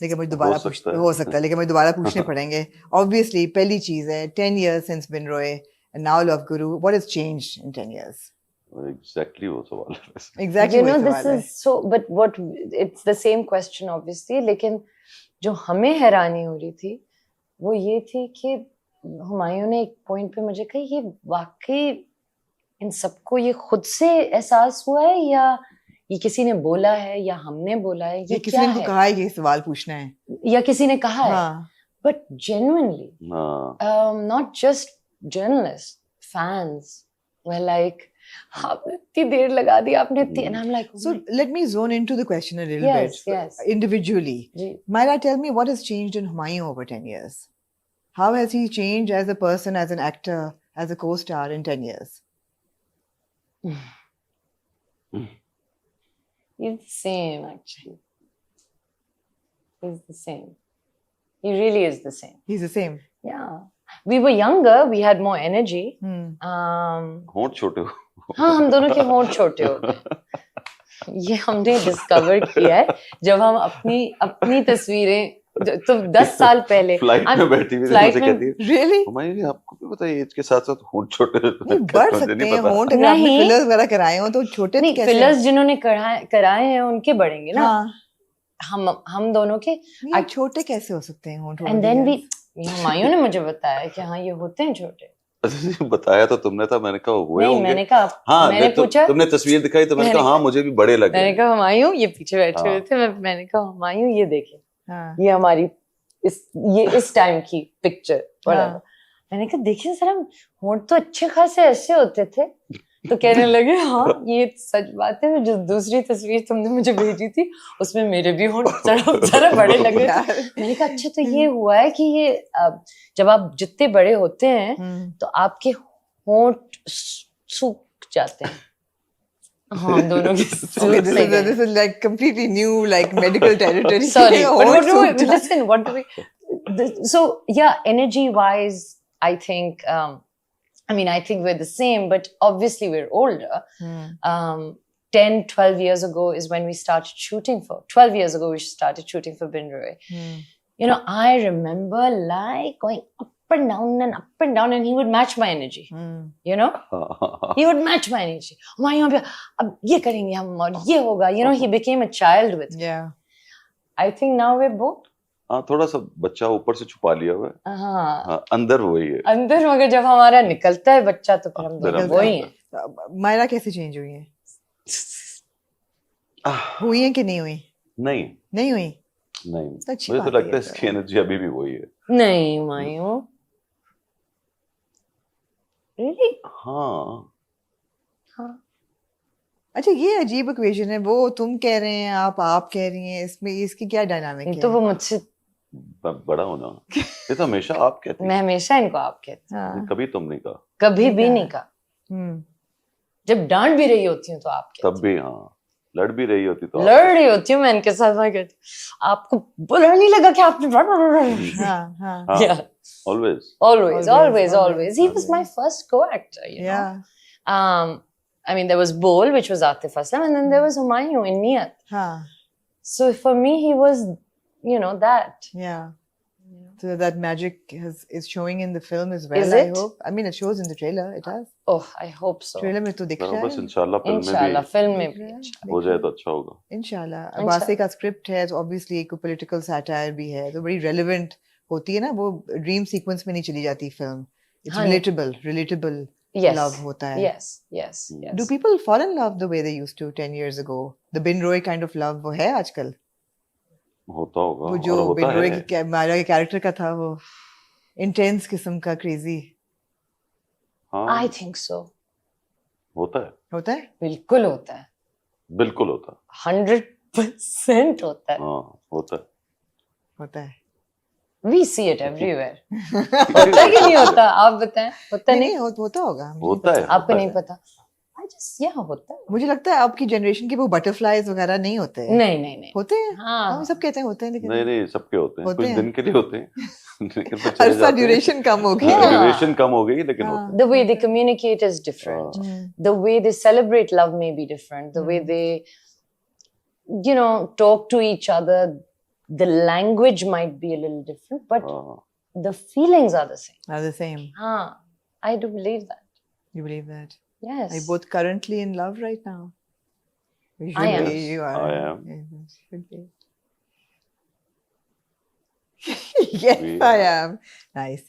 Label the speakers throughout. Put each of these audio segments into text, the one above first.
Speaker 1: लेकिन मुझे दोबारा हो सकता है, लेकिन मुझे दोबारा पूछने पड़ेंगे. Obviously, पहली चीज है 10 years since Bin Roy and now Love Guru. What has changed in 10 years?
Speaker 2: Exactly वो सवाल है.
Speaker 1: Exactly
Speaker 3: You know,
Speaker 1: वही
Speaker 3: this
Speaker 1: सवाल है.
Speaker 3: is so, but what, it's the same question obviously, लेकिन जो हमें हैरानी हो रही थी वो ये थी कि हुमायूं ने एक पॉइंट पे मुझे कहा ये वाकई इन सबको ये खुद से एहसास हुआ है या ये किसी ने बोला है या हमने बोला है, ये
Speaker 1: किसी
Speaker 3: क्या
Speaker 1: ने
Speaker 3: है,
Speaker 1: कहा है ये सवाल पूछना है,
Speaker 3: या किसी ने कहा है.
Speaker 1: हाँ.
Speaker 3: But genuinely,
Speaker 2: हाँ.
Speaker 3: not just journalists, fans were like, आपने इतनी देर लगा दी, आपने इतनी, and I'm like,
Speaker 1: So let me zone into the question a little
Speaker 3: Yes,
Speaker 1: bit.
Speaker 3: yes.
Speaker 1: Individually.
Speaker 3: Ji.
Speaker 1: Myra, tell me what has changed in Humayun over 10 years? How has he changed as a person, as an actor, as a co-star in 10 years?
Speaker 3: He's the same, actually. He's the same. He really is the same.
Speaker 1: He's the same.
Speaker 3: Yeah. We were younger, we had more energy.
Speaker 2: होंठ छोटे हो.
Speaker 3: हाँ, हम दोनों के होंठ छोटे होते हैं. ये हमने डिस्कवर किया है जब हम अपनी तस्वीरें तो 10 साल पहले
Speaker 2: फ्लाइट में बैठी हुई मुझे कहती है,
Speaker 1: Really?
Speaker 2: हमारी आपको भी पता है एज के साथ साथ होंठ छोटे
Speaker 1: नहीं बढ़ सकते हैं होंठ, अगर आपने
Speaker 3: नहीं.
Speaker 1: फिलर्स वगैरह कराए हो तो छोटे
Speaker 3: नहीं,
Speaker 1: कैसे?
Speaker 3: फिलर्स जिन्होंने कराए हैं उनके बढ़ेंगे ना.
Speaker 1: हाँ.
Speaker 3: हम दोनों के.
Speaker 1: नहीं, छोटे कैसे हो सकते हैं होंठ?
Speaker 3: एंड देन भी हुमायूं ने मुझे बताया कि हाँ ये होते हैं छोटे.
Speaker 2: बताया तो तुमने था, मैंने कहा हुए
Speaker 3: नहीं,
Speaker 2: होंगे.
Speaker 3: मैंने कहा,
Speaker 2: हाँ,
Speaker 3: मैंने पूछा,
Speaker 2: तुमने तस्वीर दिखाई तो मैंने कहा हाँ मुझे भी बड़े लगे.
Speaker 3: मैंने कहा हुमायूं, ये पीछे बैठे
Speaker 2: हाँ.
Speaker 3: हुए थे, मैंने कहा हुमायूं ये देखे,
Speaker 1: हाँ.
Speaker 3: ये हमारी इस टाइम की पिक्चर.
Speaker 1: हाँ.
Speaker 3: मैंने कहा देखिए सर, हम होंठ तो अच्छे खासे ऐसे होते थे. तो कहने लगे हाँ ये सच बात है, जो दूसरी तस्वीर तुमने मुझे भेजी थी उसमें मेरे भी होंठ जरा बड़े लगे थे. मैंने कहा अच्छा तो ये हुआ है कि ये जब आप जितने बड़े होते हैं तो आपके होंठ सूख जाते हैं. हाँ, हम दोनों की
Speaker 1: Okay, this is like completely new, like medical territory.
Speaker 3: Sorry, but
Speaker 1: Hoंठ
Speaker 3: what do we,
Speaker 1: सूख जाते.
Speaker 3: listen, what do we, so yeah, energy wise, I think, I mean, I think we're the same, but obviously we're older. 10, 12 years ago is when we started shooting 12 years ago we started shooting for Bin Roy. You know, I remember like going up and down and he would match my energy. You know? He would match my energy. वहाँ यहाँ पे अब ये करेंगे हम और ये होगा. You know, he became a child with me.
Speaker 1: Yeah.
Speaker 3: I think now we're both.
Speaker 2: हाँ, थोड़ा सा बच्चा ऊपर से छुपा लिया हुआ है.
Speaker 3: हाँ,
Speaker 2: अंदर वही है.
Speaker 3: अंदर, मगर जब हमारा निकलता है बच्चा तो फिर हम दोनों वही हैं.
Speaker 1: मायरा कैसे चेंज हुई है? हुई है कि नहीं हुई? नहीं हुई.
Speaker 2: मुझे तो लगता है इसकी एनर्जी अभी भी वही है.
Speaker 3: नहीं मायूं. Really?
Speaker 2: हाँ.
Speaker 1: अच्छा, ये अजीब इक्वेशन है. वो तुम कह रहे हैं, आप कह रही हैं, इसमें इसकी क्या डायनामिक है?
Speaker 3: तो वो मुझसे
Speaker 2: बड़ा होना. ये तो हमेशा आप कहती हैं.
Speaker 3: मैं हमेशा इनको आप कहती
Speaker 1: हाँ.
Speaker 2: कभी तुम नहीं कहा.
Speaker 3: कभी भी नहीं कहा. जब डांट भी रही होती हूँ तो आप कहती.
Speaker 2: तब भी हाँ. लड़ भी रही होती तो
Speaker 3: लड़ रही होती हूँ मैं इनके साथ. मैं कहती आपको बुरा नहीं लगा कि आपने
Speaker 1: हाँ.
Speaker 3: Yeah. Always. He was my first co-actor, you know. I mean, there was Bol, which was Atif Aslam, and then there was Humayun in Niyat. So for me, he was, you know, that.
Speaker 1: Yeah. So that magic is showing in the film as well.
Speaker 3: Is
Speaker 1: I
Speaker 3: it?
Speaker 1: hope. I mean, it shows in the trailer. It has.
Speaker 3: Oh, I hope so.
Speaker 1: Trailer में तो दिख रहा
Speaker 2: बस
Speaker 1: है.
Speaker 2: इंशाल्लाह
Speaker 3: film में भी
Speaker 2: हो जाए तो अच्छा होगा.
Speaker 1: इंशाल्लाह. अब्बासी का स्क्रिप्ट है, तो obviously एक political satire भी है, तो बड़ी relevant होती है ना. वो ड्रीम सीक्वेंस में नहीं चली जाती फिल्म. It's relatable love होता है.
Speaker 3: Yes.
Speaker 1: Do people fall in love the way they used to 10 years ago? The Bin Roy kind of love वो है आजकल?
Speaker 2: होता होगा.
Speaker 1: वो जो बिन रोय की मायरा के कैरेक्टर का था, वो इंटेंस किस्म का क्रेजी.
Speaker 3: I think so.
Speaker 2: होता है.
Speaker 3: बिल्कुल होता है. 100% होता है.
Speaker 2: हाँ, होता है.
Speaker 3: We see it everywhere. होता है कि नहीं होता? आप बताएं. होता नहीं?
Speaker 1: होता होगा.
Speaker 2: होता है.
Speaker 3: आपको नहीं पता? होता है.
Speaker 1: मुझे लगता है आपकी जनरेशन के वो बटरफ्लाइज वगैरह नहीं होते हैं.
Speaker 3: नहीं.
Speaker 1: होते हैं.
Speaker 3: हाँ.
Speaker 1: हम सब कहते हैं होते हैं, लेकिन
Speaker 2: नहीं सबके होते हैं. कुछ दिन के लिए होते हैं.
Speaker 1: अरसा ड्यूरेशन कम हो गई.
Speaker 2: ड्यूरेशन कम हो गई, लेकिन होते हैं.
Speaker 3: The way they communicate is different. The way they celebrate love may be different. The way they, you know, talk to each other the language might be a little different, but
Speaker 2: हाँ,
Speaker 3: the feelings are the same.
Speaker 1: Are the same.
Speaker 3: I do believe that.
Speaker 1: You believe that?
Speaker 3: Yes.
Speaker 1: Are you both currently in love right now? You
Speaker 3: I
Speaker 1: should
Speaker 3: am.
Speaker 1: be. You are.
Speaker 2: I am.
Speaker 1: Yes, should be. Yes,
Speaker 2: We
Speaker 1: I
Speaker 2: are.
Speaker 1: am. Nice.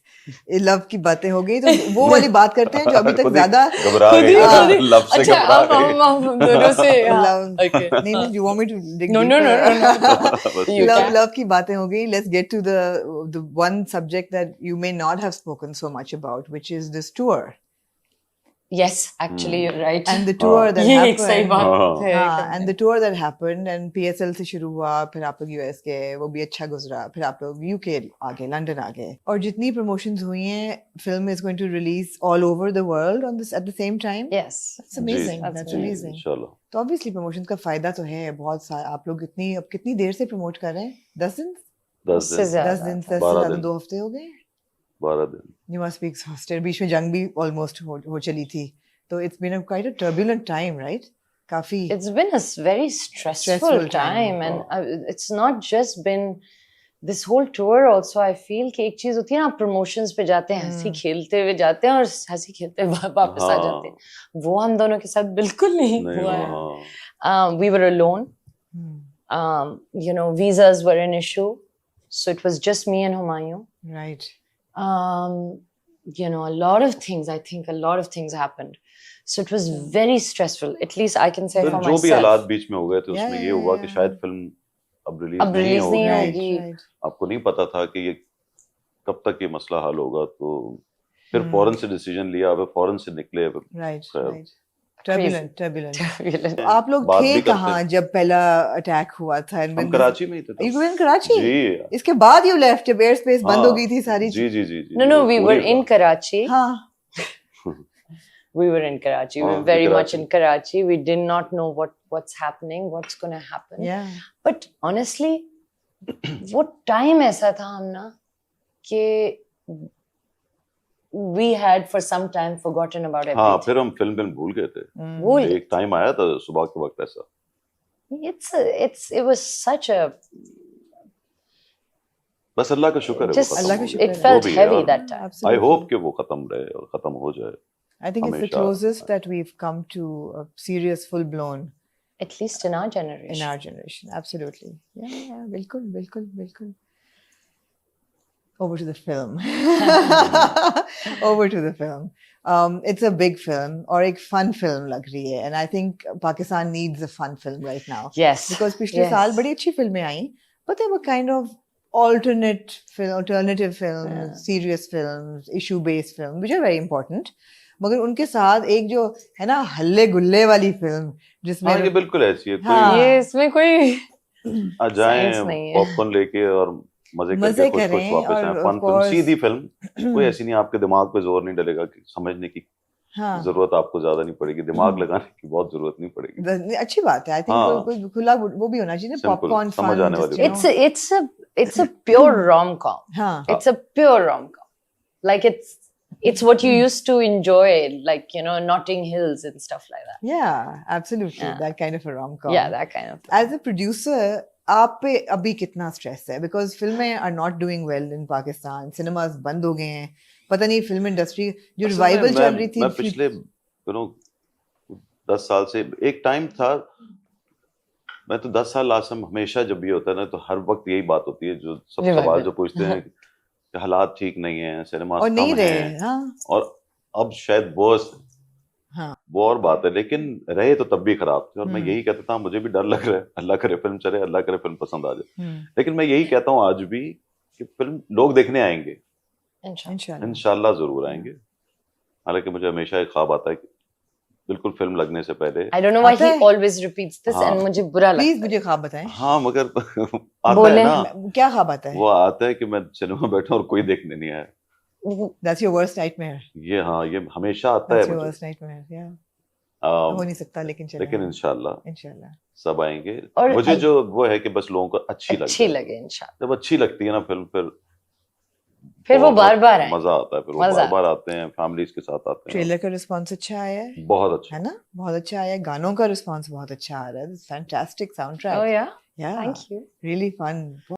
Speaker 1: ये love की बातें हो गई तो वो वाली बात करते हैं जो अभी तक
Speaker 2: खुद ही
Speaker 1: ज्यादा
Speaker 2: घबरा
Speaker 3: खुद ही-
Speaker 2: गई
Speaker 3: खुद ही-
Speaker 2: लव से
Speaker 3: अच्छा,
Speaker 2: घबरा
Speaker 3: हम दोनों से
Speaker 1: love.
Speaker 3: okay.
Speaker 1: नहीं नहीं, you want me to dig
Speaker 3: No, no, no,
Speaker 1: deeper?
Speaker 2: बस
Speaker 3: You
Speaker 1: love
Speaker 3: can.
Speaker 1: love की बातें हो गई. Let's get to the one subject that you may not have spoken so much about, which is this tour
Speaker 3: Yes, actually you're right.
Speaker 1: and the tour that
Speaker 3: ये एक सही
Speaker 1: happened.
Speaker 3: बात है.
Speaker 1: हाँ, and the tour that happened and PSL से शुरू हुआ, फिर आप लोग US गए, वो भी अच्छा गुजरा, फिर आप लोग UK आ गए, लंदन आ गए, और जितनी promotions हुई हैं, film is going to release all over the world on this at the same time.
Speaker 3: Yes.
Speaker 1: That's amazing.
Speaker 3: That's
Speaker 1: That's
Speaker 2: ji,
Speaker 1: amazing.
Speaker 2: इंशाल्लाह
Speaker 1: तो obviously promotions का फायदा तो है बहुत सारा. आप लोग अब कितनी देर से promote कर रहे हैं? 10 दिन?
Speaker 2: 10
Speaker 3: उससे
Speaker 2: दिन
Speaker 3: ज्यादा.
Speaker 1: 10 दिन से
Speaker 2: 12
Speaker 1: ज्यादा
Speaker 2: दिन.
Speaker 1: 2 हफ्ते हो गए.
Speaker 2: 12 दिन
Speaker 1: You must be exhausted. बीच में जंग भी almost हो चली थी. तो it's been quite a turbulent time, right? काफी.
Speaker 3: It's been a very stressful
Speaker 1: Stressful time.
Speaker 3: time, and it's not just been this whole tour. Also, I feel कि एक चीज होती है ना, आप promotions पे जाते हैं, हंसी खेलते हुए जाते हैं और हंसी खेलते हुए वापस आ जाते हैं. वो हम दोनों के साथ बिल्कुल नहीं
Speaker 2: नहीं
Speaker 3: हुआ
Speaker 2: हुआ,
Speaker 3: है.
Speaker 2: हाँ.
Speaker 3: We were alone.
Speaker 1: Hmm.
Speaker 3: You know, visas were an issue, so it was just me and Humayun.
Speaker 1: Right.
Speaker 3: You know, a lot of things. I think a lot of things happened. So it was very stressful. At least I can say
Speaker 2: फिर
Speaker 3: for
Speaker 2: जो भी हालात
Speaker 3: myself.
Speaker 2: बीच में हो गए थे
Speaker 1: Yeah,
Speaker 2: उसमें
Speaker 1: yeah,
Speaker 2: ये हुआ कि
Speaker 1: yeah.
Speaker 2: शायद फिल्म अब रिलीज
Speaker 3: अब
Speaker 2: नहीं
Speaker 3: release नहीं
Speaker 2: होगी.
Speaker 3: होगी.
Speaker 1: Right.
Speaker 2: आपको नहीं पता था कि ये कब तक ये मसला हल होगा, तो फिर
Speaker 1: Hmm.
Speaker 2: फौरन से डिसीजन लिया, अब फौरन से निकले.
Speaker 1: Right.
Speaker 2: Crap.
Speaker 1: Right. Turbulent. Turbulent.
Speaker 3: Really.
Speaker 1: तो आप लोग
Speaker 2: बात
Speaker 1: थे
Speaker 2: भी करते
Speaker 1: कहाँ
Speaker 2: हैं.
Speaker 1: जब पहला अटैक हुआ था? And
Speaker 2: हम
Speaker 1: when
Speaker 2: कराची में ही थे
Speaker 1: You
Speaker 2: तब.
Speaker 1: were in Karachi?
Speaker 2: जी
Speaker 1: इसके बाद you left जब एयर स्पेस बंद हो
Speaker 2: हाँ,
Speaker 1: गई थी सारी.
Speaker 2: जी जी जी जी
Speaker 3: No, no, we were
Speaker 2: पूरी
Speaker 3: in
Speaker 2: बात.
Speaker 3: Karachi.
Speaker 1: हाँ.
Speaker 3: We were in Karachi. We were
Speaker 2: हाँ,
Speaker 3: very much
Speaker 2: Karachi.
Speaker 3: in Karachi. We did not know what's happening, what's going to happen.
Speaker 1: Yeah.
Speaker 3: But honestly, वो time ऐसा था हम ना कि we had for some time forgotten about
Speaker 2: हाँ,
Speaker 3: everything.
Speaker 2: फिर हम फिल्म भूल गए थे.
Speaker 3: भूल
Speaker 2: एक टाइम आया था सुबह के वक्त ऐसा.
Speaker 3: it was such a
Speaker 2: बस अल्लाह का शुक्र है वो
Speaker 3: just
Speaker 2: खत्म
Speaker 1: अल्लाह
Speaker 2: हो
Speaker 1: का
Speaker 2: गया.
Speaker 1: शुक्र
Speaker 3: it
Speaker 1: है.
Speaker 3: felt
Speaker 2: वो भी
Speaker 3: heavy
Speaker 2: यार.
Speaker 3: that time.
Speaker 2: I
Speaker 1: Absolutely.
Speaker 2: hope कि वो खत्म रहे और खत्म हो जाए.
Speaker 1: I think it's the
Speaker 2: हमेशा.
Speaker 1: closest that we've come to a serious full-blown
Speaker 3: At least in our generation.
Speaker 1: in our generation. Absolutely. Yeah, बिल्कुल, बिल्कुल, बिल्कुल. Over to the film. Over to the film. It's a big film और एक fun film लग रही है. And I think Pakistan needs a fun film right now.
Speaker 3: Yes.
Speaker 1: Because पिछले
Speaker 3: Yes.
Speaker 1: साल बड़ी अच्छी फिल्में आई, but they were kind of alternative films,
Speaker 3: Yeah.
Speaker 1: serious films, issue-based films, which are very important. मगर उनके साथ एक जो है ना हल्ले गुल्ले वाली फिल्म जिसमें
Speaker 2: हाँ, ये बिल्कुल ऐसी है.
Speaker 1: हाँ.
Speaker 2: कोई
Speaker 3: ये इसमें कोई
Speaker 2: आ जाएं
Speaker 3: Science नहीं है.
Speaker 2: पॉपकॉर्न लेके और मजे
Speaker 1: मजे
Speaker 2: करके कुछ
Speaker 1: करें
Speaker 2: वापस
Speaker 1: और
Speaker 2: आए.
Speaker 1: of
Speaker 2: फन फिल्म,
Speaker 1: course-
Speaker 2: सीधी फिल्म. कोई ऐसी नहीं आपके दिमाग पे जोर नहीं डलेगा कि समझने की
Speaker 1: हाँ
Speaker 2: जरूरत आपको ज्यादा नहीं पड़ेगी. दिमाग लगाने की बहुत जरूरत नहीं पड़ेगी.
Speaker 1: अच्छी बात है. आई थिंक
Speaker 2: हाँ.
Speaker 1: कोई खुला वो भी होना चाहिए ना.
Speaker 2: Simple,
Speaker 1: पॉपकॉर्न
Speaker 2: समझ
Speaker 1: फन
Speaker 2: आने वाली बात.
Speaker 3: it's a pure rom-com.
Speaker 1: हाँ
Speaker 3: It's a pure rom-com. Like it's what you used to enjoy, like, you know, Notting Hills and stuff like that.
Speaker 1: yeah absolutely
Speaker 3: Yeah.
Speaker 1: that kind of a rom-com.
Speaker 3: Yeah, that kind of thing.
Speaker 1: As a producer आप पे अभी कितना stress है? Because फिल्में are not doing well in Pakistan. Cinemas बंद हो गए हैं. पता नहीं फिल्म इंडस्ट्री जो
Speaker 2: असल में
Speaker 1: रिवाइवल चल रही थी
Speaker 2: मैं पिछले 10 साल से एक टाइम था. मैं तो 10 साल लास्ट में हमेशा जब भी होता है ना तो हर वक्त यही बात होती है जो सब
Speaker 3: Revival.
Speaker 2: सवाल जो पूछते हैं कि हालात ठीक नहीं है, सिनेमा
Speaker 1: और नहीं
Speaker 2: कम
Speaker 1: रहे.
Speaker 2: है
Speaker 1: हाँ
Speaker 2: और अब शायद वर्स.
Speaker 1: हाँ
Speaker 2: वो और बात है, लेकिन रहे तो तब भी खराब थे. और मैं
Speaker 1: हम्म.
Speaker 2: यही कहता था मुझे भी डर लग रहा है. अल्लाह करे फिल्म चले, अल्लाह करे फिल्म पसंद आ जाए.
Speaker 1: हम्म.
Speaker 2: लेकिन मैं यही कहता हूँ आज भी कि फिल्म लोग देखने आएंगे.
Speaker 3: Inshallah.
Speaker 1: इंशाल्लाह.
Speaker 2: इंशाल्लाह जरूर आएंगे. हालांकि मुझे हमेशा एक ख्वाब आता है कि बिल्कुल फिल्म लगने से पहले.
Speaker 3: I don't know why
Speaker 1: आता
Speaker 3: he
Speaker 1: है?
Speaker 3: always repeats this,
Speaker 2: हाँ.
Speaker 3: and मुझे बुरा लगता
Speaker 1: प्लीज
Speaker 3: है.
Speaker 1: मुझे ख्वाब बताएं.
Speaker 2: हाँ मगर आता
Speaker 3: बोले.
Speaker 2: है ना.
Speaker 1: क्या ख्वाब आता है?
Speaker 2: वो आता है कि मैं सिनेमा बैठा और कोई देखने नहीं आया.
Speaker 1: That's your worst nightmare.
Speaker 2: ये हाँ ये हमेशा आता
Speaker 1: That's
Speaker 2: है
Speaker 1: your
Speaker 2: मुझे.
Speaker 1: worst nightmare. Yeah. हो नहीं सकता लेकिन चलेगा.
Speaker 2: लेकिन इंशाल्लाह
Speaker 1: इंशाल्लाह.
Speaker 2: सब आएंगे.
Speaker 3: और
Speaker 2: मुझे जो वो है कि बस लोगों को अच्छी
Speaker 3: अच्छी
Speaker 2: लगे.
Speaker 3: लगे इंशाल्लाह.
Speaker 2: जब अच्छी लगती है ना फिल्म
Speaker 3: फिर वो
Speaker 2: बहुत
Speaker 3: बार-बार आए.
Speaker 2: मजा आता है. फिर वो
Speaker 3: मजा
Speaker 2: बार आते हैं, फैमिलीज के साथ आते हैं.
Speaker 1: ट्रेलर का रिस्पांस अच्छा आया है.
Speaker 2: बहुत अच्छा.
Speaker 1: है ना? बहुत अच्छा आया है. गानों का रिस्पांस बहुत अच्छा आ रहा है. Fantastic sound track.
Speaker 3: Oh yeah.
Speaker 1: Yeah.
Speaker 3: Thank you.
Speaker 1: Really fun.